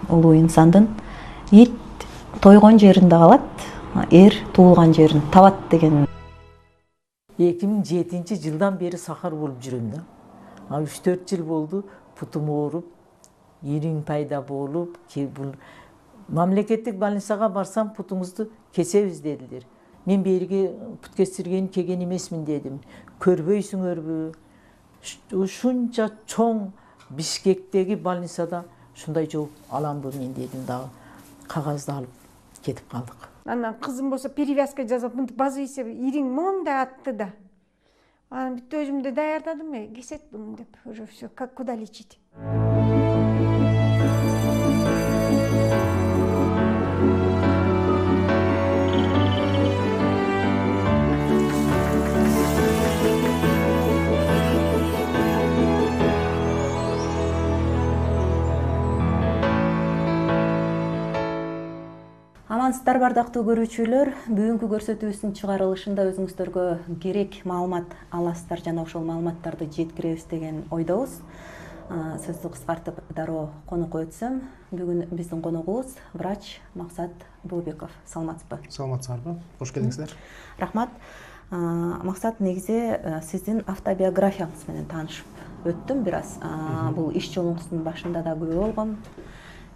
улуу инсандын ит тойгон жеринде калат, эр туулган жерин табат деген. 2007 жылдан бери сахар болуп жүрөм да. 3-4 жыл болду, путум ооруп, ириң пайда болуп, бул мамлекеттик больницага барсам путуңузду кесебиз дедилер. Мен бериге пут кестирген келген эмесмин дедим. Көрбөйсүңөрбү? Ушунча чоң Бишкектеги больницада ушундай жооп аламбы мен дедим дагы. Кагазды алып кетип калдык. Анан кызым болсо перевязка жасап, мынтип базы исе ириң мондай атты да. Анан бүт өзүмдү даярдадым, кесет буну деп, уже все, как куда лечить. Амансыздар бардактуу көрүүчүлөр, бүгүнкү көрсөтүүбүздүн чыгарылышында өзүңүздөргө керек маалымат аласыздар жана ошол маалыматтарды жеткиребиз деген ойдобуз. Сөздү кыскартып дароо конокко өтсөм, бүгүн биздин коногубуз врач Максат Бубеков. Саламатсызбы? Саламатсыздарбы? Кош келиңиздер. Рахмат. Максат, негизи сиздин автобиографияңыз менен таанышып өттүм бир аз. Бул иш жолуңуздун башында да күбө болгом.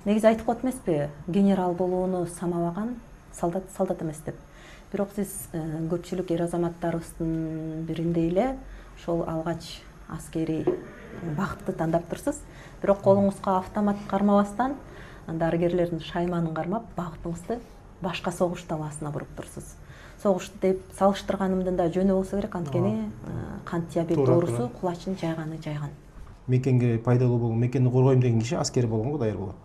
Негизи айтып коет эмеспи, генерал болууну самабаган солдат эмес деп. Бирок сиз көпчүлүк эр азаматтарыбыздын бириндей эле ошол алгач аскерий багытты тандаптырсыз. Бирок колуңузга автомат кармабастан, дарыгерлердин шайманын кармап, багытыңызды башка согуш талаасына буруптурсуз. Согуш деп салыштырганымдын да жөнү болсо керек, анткени кант диабет оорусу кулачын жайган. Мекенге пайдалуу болгон, мекенди коргойм деген киши аскер болгонго даяр болот.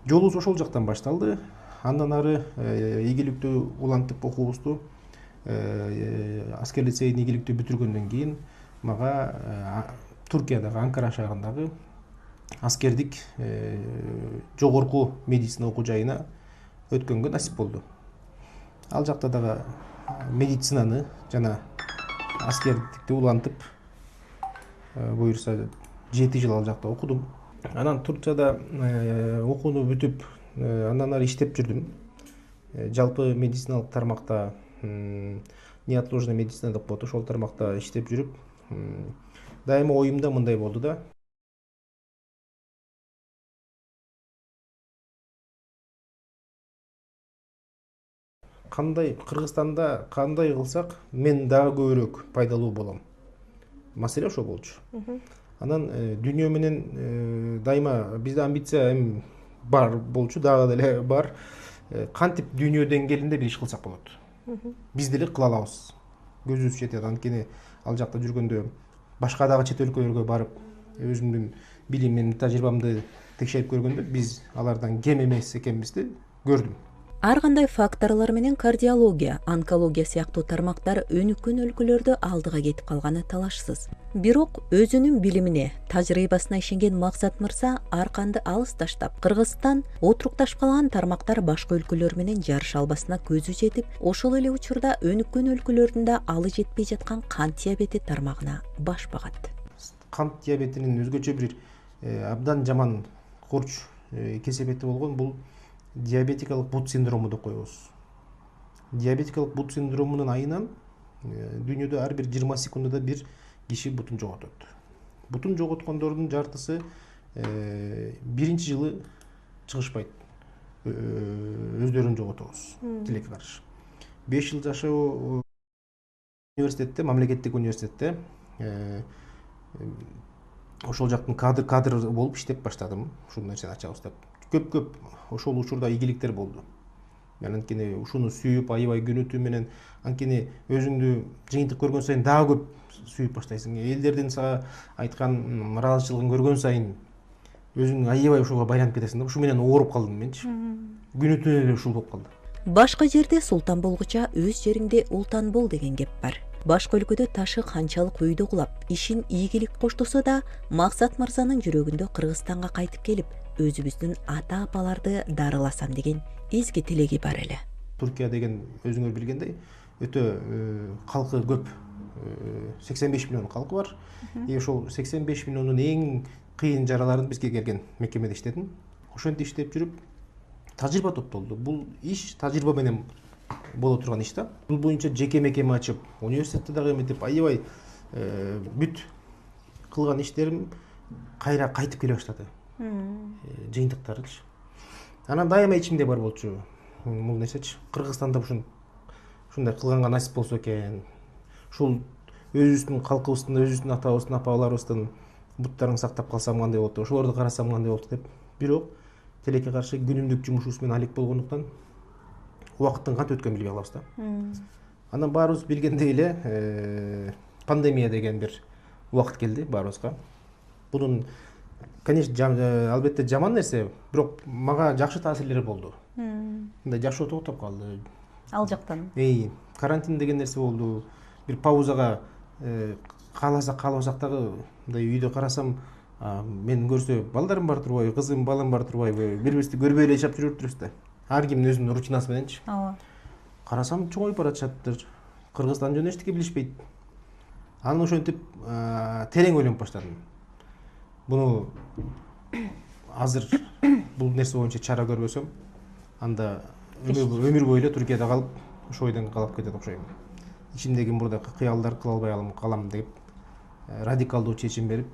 Жолубуз ошол жактан башталды. Андан ары ийгиликтүү улантып окуубузду аскер лицейин ийгиликтүү бүтүргөндөн кийин мага Туркиядагы Анкара шаарындагы аскердик жогорку медицина окуу жайына өткөнгө насип болду. Ал жакта дагы медицинаны жана аскердикти улантып буюрса 7 жыл ал жакта окудум. Анан Туркияда окууну бүтүп, андан ары иштеп жүрдүм. Жалпы медициналык тармакта, неотложная медицина деп коет, ошол тармакта иштеп жүрүп, дайыма оюмда мындай болду да. Кыргызстанда кандай кылсак, мен дагы көбүрөөк пайдалуу болом. Маселе ошол болчу. Анан дүйнө менен дайыма бизде амбиция бар болчу, дагы деле бар. Кантип дүйнө деңгээлинде бир иш кылсак болот. Биз деле кыла алабыз. Көзүбүз жетет, анткени ал жакта жүргөндө башка дагы чет өлкөлөргө барып, өзүмдүн билимим, тажрыйбамды текшерип көргөндө биз алардан кем эмес экенибизди көрдүм. Ар кандай факторлор менен кардиология, онкология сыяктуу тармактар өнүккөн өлкөлөрдө алдыга кетип калганы талашсыз. Бирок өзүнүн билимине, тажрыйбасына ишенген Максат мырза арканды алыс таштап, Кыргызстан отурукташып калган тармактар башка өлкөлөр менен жарыша албасына көзү жетип, ошол эле учурда өнүккөн өлкөлөрдүн да алы жетпей жаткан кант диабети тармагына баш багат. Кант диабетинин өзгөчө бир абдан жаман корч кесепети болгон бул диабетикалык бут синдрому деп коебуз. Диабетикалык бут синдромунун айынан дүйнөдө ар бир 20 секундада бир киши бутун жоготот. Бутун жоготкондордун жартысы биринчи жылы чыгышпайт. Өздөрүн жоготобуз тилекке каршы. 5 жыл жашоо университетте, мамлекеттик университетте ошол жактын кадр болуп иштеп баштадым. Ушул нерсени ачабыз деп. Көп ошол учурда ийгиликтер болду. Мен анткени ушуну сүйүп, аябай күнүтүү менен, анткени өзүңдү жыйынтык көргөн сайын дагы көп сүйүп баштайсың. Элдердин сага айткан ыраазычылыгын көргөн сайын өзүң аябай ошого байланып кетесиң да. Ушу менен ооруп калдым менчи. Күнүтүү эле ушул болуп калды. Башка жерде султан болгуча өз жериңде ултан бол деген кеп бар. Башка өлкөдө ташы канчалык өйдө кулап, ишин ийгилик коштосо да, Максат мырзанын жүрөгүндө Кыргызстанга кайтып келип, өзүбүздүн ата-апаларды дарыласам деген изги тилеги бар эле. Туркия деген өзүңөр билгендей өтө калкы көп, 85 миллион калкы бар. Ошол 85 миллиондун эң кыйын жараларын бизге келген мекемеде иштедим. ошентип иштеп жүрүп тажрыйба топтолду. Бул иш тажрыйба менен боло турган иш да. Бул боюнча жеке мекеме ачып, университетте дагы эметип, аябай бүт кылган иштерим кайра кайтып келе баштады. Жыйынтыктарычы. Анан дайыма ичимде бар болчу бул нерсечи. Кыргызстанда ушундай кылганга насип болсо экен. Ушул өзүбүздүн калкыбыздын, өзүбүздүн атабыздын, апаларыбыздын буттарын сактап калсам кандай болот, ошолорду карасам кандай болот деп. Бирок тилекке каршы күнүмдүк жумушубуз менен алек болгондуктан убакыттын кантип өткөнүн билбей калабыз да. Анан баарыбыз билгендей эле пандемия деген бир убакыт келди баарыбызга. Бунун конечно албетте жаман нерсе, бирок мага жакшы таасирлери болду. Мындай жашоо токтоп калды. Ал жактан. Карантин деген нерсе болду. Бир паузага кааласак дагы мындай үйдө карасам, мен көрсө балдарым бар турбайбы, кызым, балам бар турбайбы, бири-бирибизди көрбөй эле жашап жүрүп турбуз да. Ар кимдин өзүнүн рутинасы мененчи. Ооба. Карасам чоңоюп баратышаттыр. Кыргызстан жөнүндө эчтеке билишпейт. Анан ошентип терең ойлонуп баштадым. Буну азыр бул нерсе боюнча чара көрбөсөм, анда өмүр бою эле Түркияда калып, ошол ойдон калып кетет окшойм. Ичимдеги мурдакы кыялдар кыла албай калам деп радикалдуу чечим берип,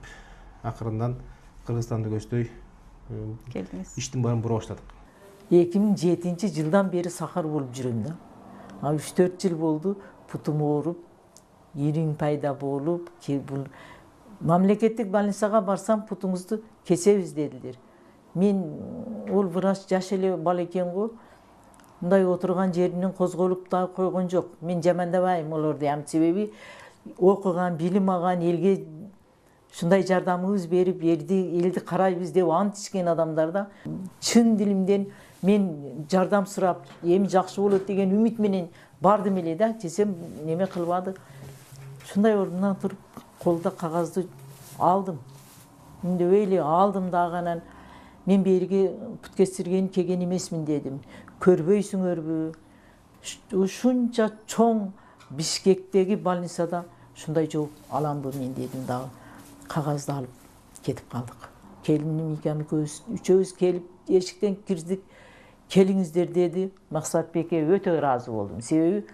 акырындан Кыргызстанды көздөй Келдиңиз. иштин баарын бура баштадык. 2007 бери сахар болуп жүрөм да. 3-4 жыл болду, путум ооруп, ириң пайда болуп, бул мамлекеттик больницага барсам, путуңузду кесебиз дедилер. Мен ол врач жаш эле бала экен го, мындай отурган жеринен козголуп да койгон жок. Мен жамандабайм олорду, себеби окуган, билим алган, элге ушундай жардамыбыз берип, элди карайбыз деп ант ичкен адамдар да. Чын дилимден мен жардам сурап, эми жакшы болот деген үмүт менен бардым эле да, десем неме кылбады. Ушундай ордунан туруп, колдо кагазды алдым. Үндөбөй эле алдым дагы, анан мен бериге пут кестирген келген эмесмин дедим. Көрбөйсүңөрбү? Ушунча чоң Бишкектеги больницада ушундай жооп аламбы мен дедим дагы. Кагазды алып кетип калдык. Келиним экөөбүз, үчөөбүз келип эшиктен кирдик. Келиңиздер деди. Максатбекке өтө ыраазы болдум. Себеби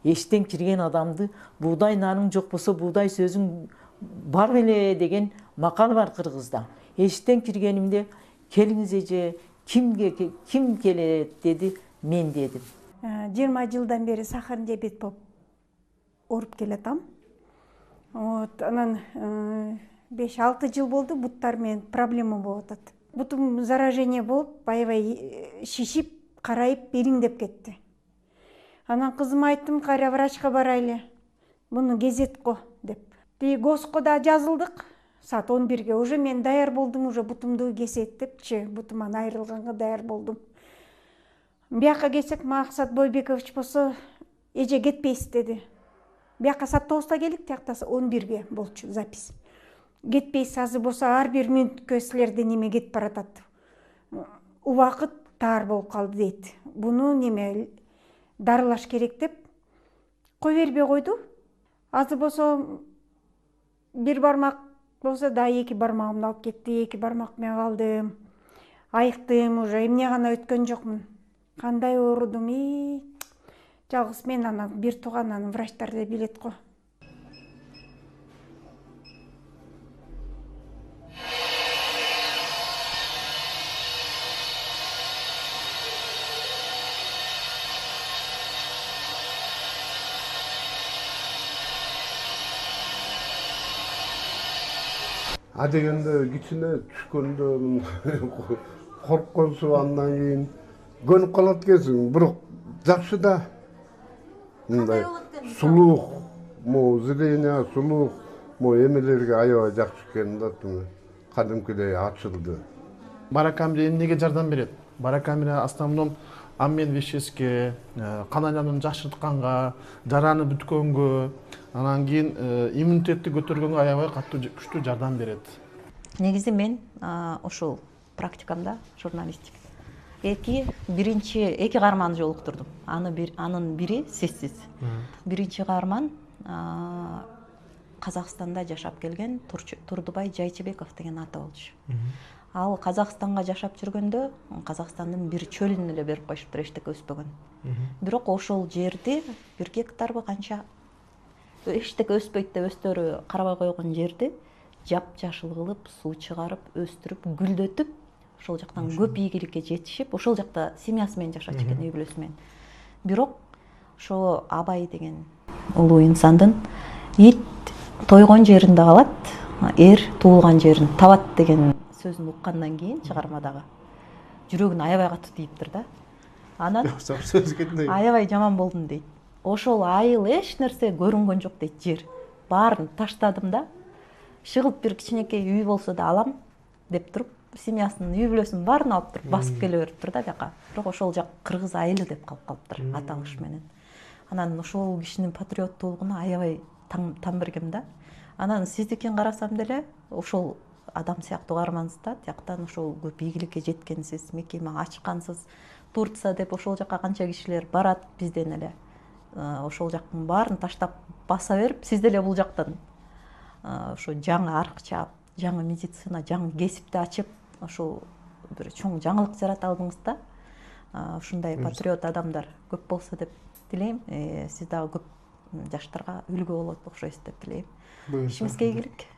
эшиктен кирген адамды буудай наның жок болсо буудай сөзүң бар беле деген макал бар Кыргызда. Эшиктен киргенимде келиңиз эже, ким келет деди, мен дедим. 20 жылдан бери сахар диабет болуп ооруп келатам. Анан 5-6 жыл болду буттар менен проблема болуп атат. Бутум заражение болуп, аябай шишип, карайып, бириңдеп кетти. Анан кызыма айттым, кайра врачка барайлы. Буну кезет го деп. ГОСко да жазылдык. Саат 11-ге уже мен даяр болдум, уже бутумду кесет депчи, бутуман айрылганга даяр болдум. Бияка келсек, Максат Бойбекович болсо, эже кетпейсиз деди. Бияка саат 9-та келдик, тиякта 11-ге болчу запись. Кетпейсиз, азыр болсо ар бир мүнөткө силерде неме кетип баратат. Убакыт таар болуп калды дейт. Буну неме дарылаш керек деп кой бербей койду. Азыр болсо бир бармак болсо да 2 бармагымды алып кетти, 2 бармак менен калдым. Айыктым, уже эмне гана өткөн жокмун. Кандай оорудум, жалгыз мен анан бир тууган анын врачтары да билет го. Адегенде кичине түшкөндө коркконсу андан кийин көнүп калат экенсиң, бирок жакшы да. Мындай сулуук, зрение, сулуук, эмелерге аябай жакшы экен да, кадимкидей ачылды. Баракамире эмнеге жардам берет? Баракамире основном аммен вещеске, кан айланууну жакшыртканга, жараны бүткөнгө, анан кийин иммунитетти көтөргөнгө аябай катуу күчтүү жардам берет. Негизи мен ошол практикамда журналистик эки каарманды жолуктурдум. Анын бири сизсиз. Биринчи каарман Казакстанда жашап келген Турдубай Жайчыбеков деген ата болчу. Ал Казакстанга жашап жүргөндө Казакстандын бир чөлүн эле берип коюшуптур, эчтеке өспөгөн. Бирок ошол жерди 1 гектарбы канча эчтеке өспөйт деп өздөрү карабай койгон жерди жапжашыл кылып, суу чыгарып, өстүрүп, гүлдөтүп, ошол жактан көп ийгиликке жетишип, ошол жакта семьясы менен жашачу экен, үй бүлөсү менен. Бирок ошо Абай деген улуу инсандын ит тойгон жеринде калат, эр туулган жерин табат деген сөзүн уккандан кийин чыгармадагы жүрөгүн аябай катуу тийиптир да. Анан аябай жаман болдум дейт. Ошол айыл эч нерсе көрүнгөн жок дейт, жер. Баарын таштадым да, шыгылып бир кичинекей үй болсо да алам деп туруп, семьясынын үй бүлөсүнүн баарын алып туруп басып келе бериптир да бияка. Бирок ошол жак кыргыз айылы деп калып калыптыр аталыш менен. Анан ошол кишинин патриоттуулугуна аябай таң бергем да. Анан сиздикин карасам деле ошол адам сыяктуу каармансыз да. Тияктан ошол көп ийгиликке жеткенсиз, мекеме ачкансыз. Турция деп ошол жакка канча кишилер барат бизден эле. Ошол жактын баарын таштап баса берип, сиз деле бул жактан ошо жаңы аркча, жаңы медицина, жаңы кесипти ачып, ошол бир чоң жаңылык жарата алдыңыз да. Ушундай патриот адамдар көп болсо деп тилейм. Сиз дагы көп жаштарга үлгү болот окшойсуз деп тилейм. Ишиңизге ийгилик.